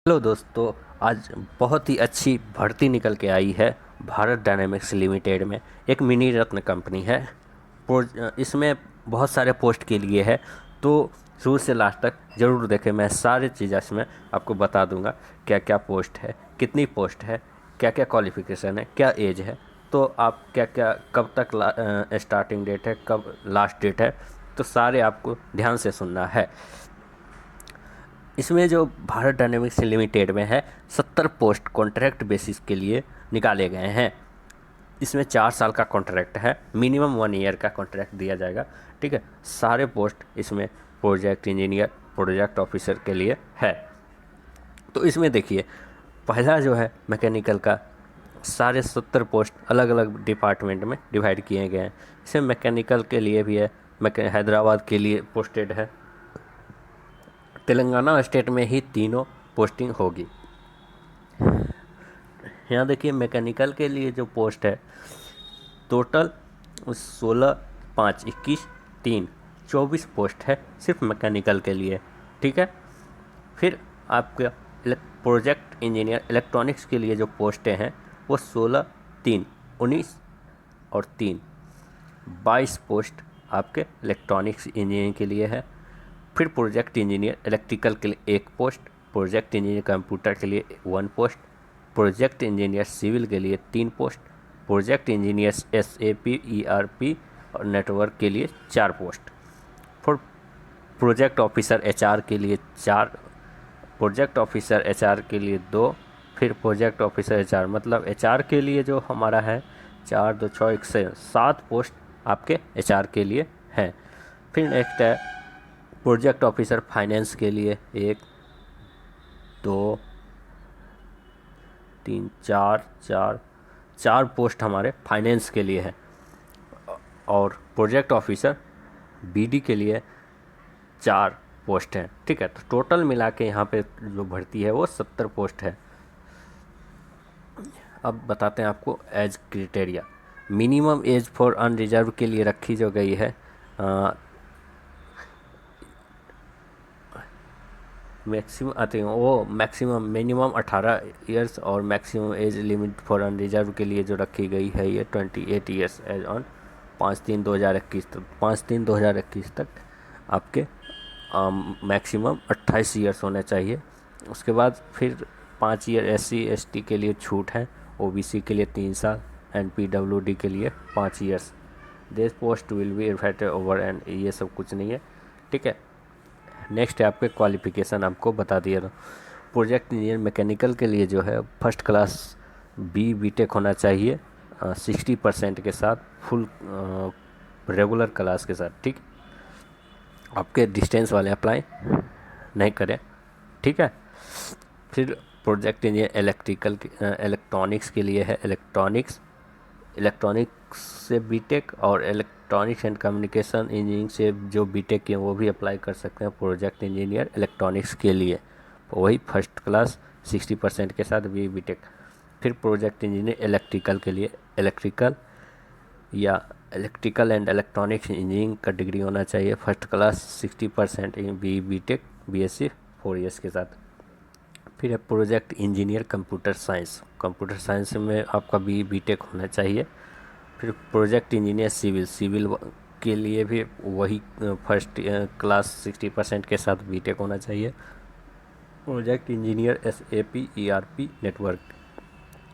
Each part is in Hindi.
हेलो दोस्तों। आज बहुत ही अच्छी भर्ती निकल के आई है भारत डायनामिक्स लिमिटेड में। एक मिनी रत्न कंपनी है। इसमें बहुत सारे पोस्ट के लिए है, तो शुरू से लास्ट तक ज़रूर देखें। मैं सारी चीज़ें इसमें आपको बता दूंगा, क्या क्या पोस्ट है, कितनी पोस्ट है, क्या क्या क्वालिफ़िकेशन है, क्या एज है, तो आप क्या क्या कब तक स्टार्टिंग डेट है, कब लास्ट डेट है, तो सारे आपको ध्यान से सुनना है। इसमें जो भारत डायनेमिक्स लिमिटेड में है 70 पोस्ट कॉन्ट्रैक्ट बेसिस के लिए निकाले गए हैं। इसमें 4 साल का कॉन्ट्रैक्ट है, मिनिमम 1 ईयर का कॉन्ट्रैक्ट दिया जाएगा। ठीक है, सारे पोस्ट इसमें प्रोजेक्ट इंजीनियर, प्रोजेक्ट ऑफिसर के लिए है। तो इसमें देखिए, पहला जो है मैकेनिकल का, सारे 70 पोस्ट अलग अलग डिपार्टमेंट में डिवाइड किए गए हैं। इसमें मैकेनिकल के लिए भी है, हैदराबाद के लिए पोस्टेड है। तेलंगाना स्टेट में ही तीनों पोस्टिंग होगी। यहाँ देखिए, मैकेनिकल के लिए जो पोस्ट है टोटल 16, 5, 21, 3, 24 पोस्ट है सिर्फ मैकेनिकल के लिए। ठीक है, फिर आपका प्रोजेक्ट इंजीनियर इलेक्ट्रॉनिक्स के लिए जो पोस्टें हैं वो 16, 3, 19 और 3, 22 पोस्ट आपके इलेक्ट्रॉनिक्स इंजीनियरिंग के लिए है। फिर प्रोजेक्ट इंजीनियर इलेक्ट्रिकल के लिए 1 पोस्ट, प्रोजेक्ट इंजीनियर कंप्यूटर के लिए 1 पोस्ट, प्रोजेक्ट इंजीनियर सिविल के लिए 3 post, project engineer SAP ERP और नेटवर्क के लिए 4 पोस्ट, फिर प्रोजेक्ट ऑफिसर HR के लिए 4, प्रोजेक्ट ऑफिसर HR के लिए 2, फिर प्रोजेक्ट ऑफिसर HR मतलब HR के लिए जो हमारा है 4, 2, 6, 1 से 7 पोस्ट आपके HR के लिए हैं। फिर नेक्स्ट है प्रोजेक्ट ऑफिसर फाइनेंस के लिए 1, 2, 3, 4 पोस्ट हमारे फाइनेंस के लिए है। और प्रोजेक्ट ऑफिसर BD के लिए 4 पोस्ट हैं। ठीक है, तो टोटल मिला के यहाँ पे जो भर्ती है वो 70 पोस्ट है। अब बताते हैं आपको age criteria. Minimum age for unreserved के लिए रखी जो गई है मैक्सिमम मिनिमम 18 इयर्स और maximum age limit for unreserved के लिए जो रखी गई है ये 28 इयर्स एज ऑन 5/3/2021 तक। 5/3/2021 तक आपके मैक्सिमम 28 इयर्स होने चाहिए। उसके बाद फिर 5 ईयर SC ST के लिए छूट है, OBC के लिए 3 साल, एंड PWD के लिए 5 years. This post will be invited over and ये सब कुछ नहीं है। ठीक है, नेक्स्ट है आपके क्वालिफ़िकेशन, आपको बता दिया था। प्रोजेक्ट इंजीनियर मैकेनिकल के लिए जो है फर्स्ट क्लास BTech होना चाहिए 60% के साथ, फुल रेगुलर क्लास के साथ। ठीक, आपके डिस्टेंस वाले अप्लाई नहीं करें। ठीक है, फिर प्रोजेक्ट इंजीनियर इलेक्ट्रॉनिक्स के लिए है इलेक्ट्रॉनिक्स से BTech, और इलेक्ट्रॉनिक्स एंड कम्युनिकेशन इंजीनियरिंग से जो BTech किए वो भी अप्लाई कर सकते हैं प्रोजेक्ट इंजीनियर इलेक्ट्रॉनिक्स के लिए, वही फर्स्ट क्लास 60% के साथ BTech। फिर प्रोजेक्ट इंजीनियर इलेक्ट्रिकल के लिए इलेक्ट्रिकल एंड इलेक्ट्रॉनिक्स इंजीनियरिंग का डिग्री होना चाहिए first class 60% BTech BSc 4 years के साथ। फिर है प्रोजेक्ट इंजीनियर कंप्यूटर साइंस में आपका BTech होना चाहिए। फिर प्रोजेक्ट इंजीनियर सिविल के लिए भी वही फर्स्ट क्लास 60% के साथ BTech होना चाहिए। Project engineer SAP ERP network,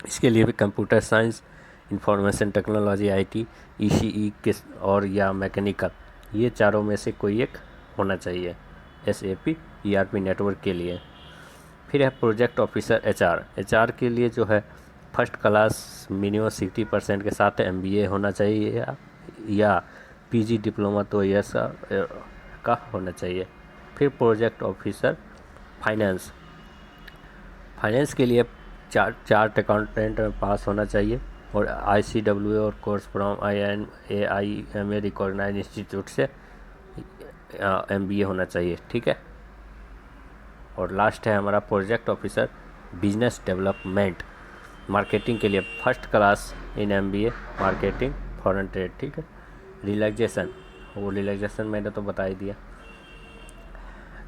इसके लिए भी computer science, information technology IT ECE के और या मैकेनिकल, ये चारों में से कोई एक होना चाहिए SAP ERP नेटवर्क के लिए। फिर है प्रोजेक्ट ऑफिसर HR के लिए जो है फर्स्ट क्लास मिनिमम 60% के साथ MBA होना चाहिए या PG डिप्लोमा 2 ईयर्स का होना चाहिए। फिर प्रोजेक्ट ऑफिसर फाइनेंस के लिए चार्ट अकाउंटेंट में पास होना चाहिए और ICWA और course from AIMA recognise institute से MBA होना चाहिए। ठीक है, और लास्ट है हमारा project officer business development marketing के लिए first class in MBA marketing foreign trade. ठीक है, रिलैक्सेशन मैंने तो बता ही दिया।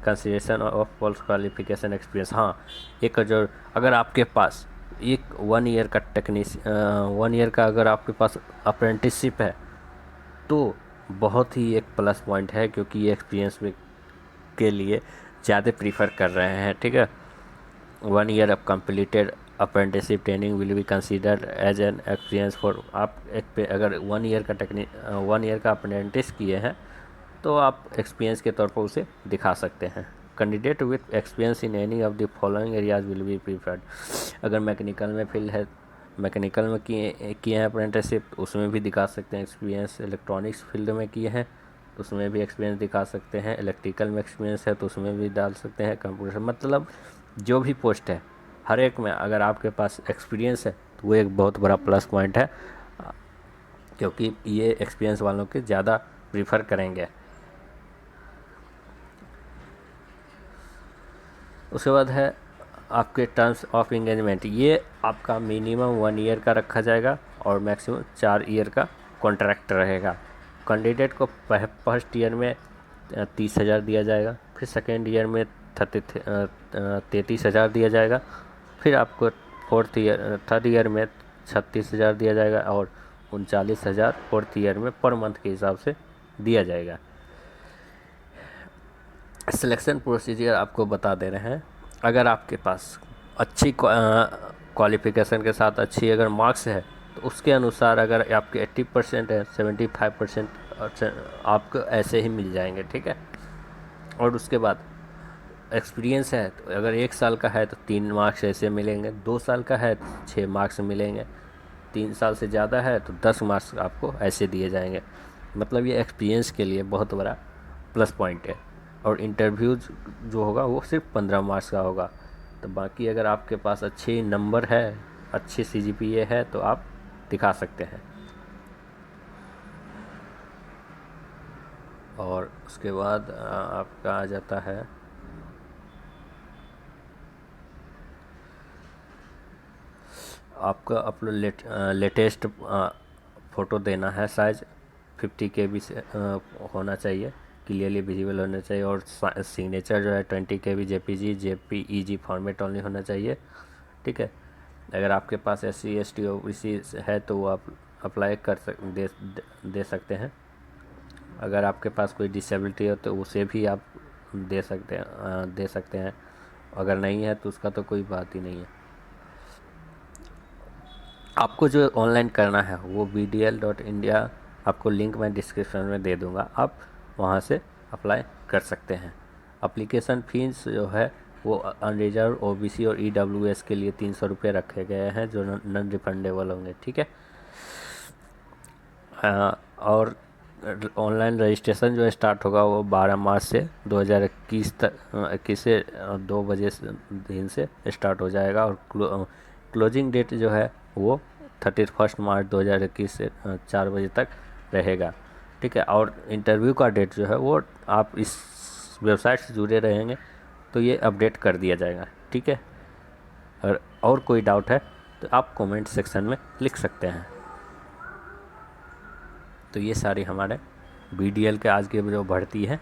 Consideration of false qualification experience. हाँ, एक जो अगर आपके पास एक 1 ईयर का 1 ईयर का अगर आपके पास अप्रेंटिसशिप है तो बहुत ही एक प्लस पॉइंट है, क्योंकि ये एक्सपीरियंस में के लिए ज़्यादा प्रीफर कर रहे हैं। ठीक है, 1 year of completed apprenticeship training will be considered as an experience for. आप एक पे अगर 1 ईयर का 1 ईयर का अप्रेंटिस किए हैं तो आप एक्सपीरियंस के तौर पर उसे दिखा सकते हैं। Candidate with experience in any of the following areas will be preferred. अगर मैकेनिकल में फील्ड है, मैकेनिकल में किए हैं अप्रेंटिसशिप, उसमें भी दिखा सकते हैं एक्सपीरियंस। इलेक्ट्रॉनिक्स फील्ड में किए हैं तो उसमें भी एक्सपीरियंस दिखा सकते हैं। इलेक्ट्रिकल में एक्सपीरियंस है तो उसमें भी डाल सकते हैं। कंप्यूटर, मतलब जो भी पोस्ट है हर एक में अगर आपके पास एक्सपीरियंस है तो वो एक बहुत बड़ा प्लस पॉइंट है, क्योंकि ये एक्सपीरियंस वालों के ज़्यादा प्रीफर करेंगे। उसके बाद है आपके टर्म्स ऑफ इंगेजमेंट। ये आपका मिनिमम 1 ईयर का रखा जाएगा और मैक्सिमम 4 ईयर का कॉन्ट्रैक्ट रहेगा। कैंडिडेट को फर्स्ट ईयर में 30,000 दिया जाएगा, फिर सेकेंड ईयर में 33,000 दिया जाएगा, फिर आपको थर्ड ईयर में 36,000 दिया जाएगा और 39,000 फोर्थ ईयर में पर मंथ के हिसाब से दिया जाएगा। सिलेक्शन प्रोसीजर आपको बता दे रहे हैं। अगर आपके पास अच्छी क्वालिफिकेशन के साथ अच्छी अगर मार्क्स है तो उसके अनुसार अगर आपके 80% है, 75% आपको ऐसे ही मिल जाएंगे। ठीक है, और उसके बाद एक्सपीरियंस है तो अगर 1 साल का है तो 3 मार्क्स ऐसे मिलेंगे, 2 साल का है तो 6 मार्क्स मिलेंगे, 3 साल से ज़्यादा है तो 10 मार्क्स आपको ऐसे दिए जाएंगे। मतलब ये एक्सपीरियंस के लिए बहुत बड़ा प्लस पॉइंट है। और इंटरव्यूज जो होगा वो सिर्फ 15 मार्क्स का होगा। तो बाकी अगर आपके पास अच्छे नंबर है, अच्छी CGPA है तो आप दिखा सकते हैं। और उसके बाद आपका आ जाता है आपका अपलोड लेटेस्ट फ़ोटो देना है। साइज़ 50 KB से होना चाहिए, क्लियरली विजिबल होना चाहिए। और सिग्नेचर जो है 20 KB JPEG फॉर्मेट ओनली होना चाहिए। ठीक है, अगर आपके पास SC ST OBC है तो वो आप अप्लाई दे सकते हैं। अगर आपके पास कोई डिसेबिलिटी हो तो उसे भी आप दे सकते हैं। अगर नहीं है तो उसका तो कोई बात ही नहीं है। आपको जो ऑनलाइन करना है वो BDL.India, आपको लिंक मैं डिस्क्रिप्शन में दे दूंगा, आप वहां से अप्लाई कर सकते हैं। एप्लीकेशन फीस जो है वो अनरिजर्व OBC और EWS के लिए 300 रुपये रखे गए हैं जो नॉन रिफंडेबल होंगे। ठीक है, और ऑनलाइन रजिस्ट्रेशन जो स्टार्ट होगा वो 12 मार्च से 2021 तक 21 से 2 बजे दिन से स्टार्ट हो जाएगा। और क्लोजिंग डेट जो है वो 31 मार्च 2021 से 4 बजे तक रहेगा। ठीक है, और इंटरव्यू का डेट जो है वो आप इस वेबसाइट से जुड़े रहेंगे तो ये अपडेट कर दिया जाएगा। ठीक है, और कोई डाउट है तो आप कमेंट सेक्शन में लिख सकते हैं। तो ये सारी हमारे BDL के आज की जो भर्ती है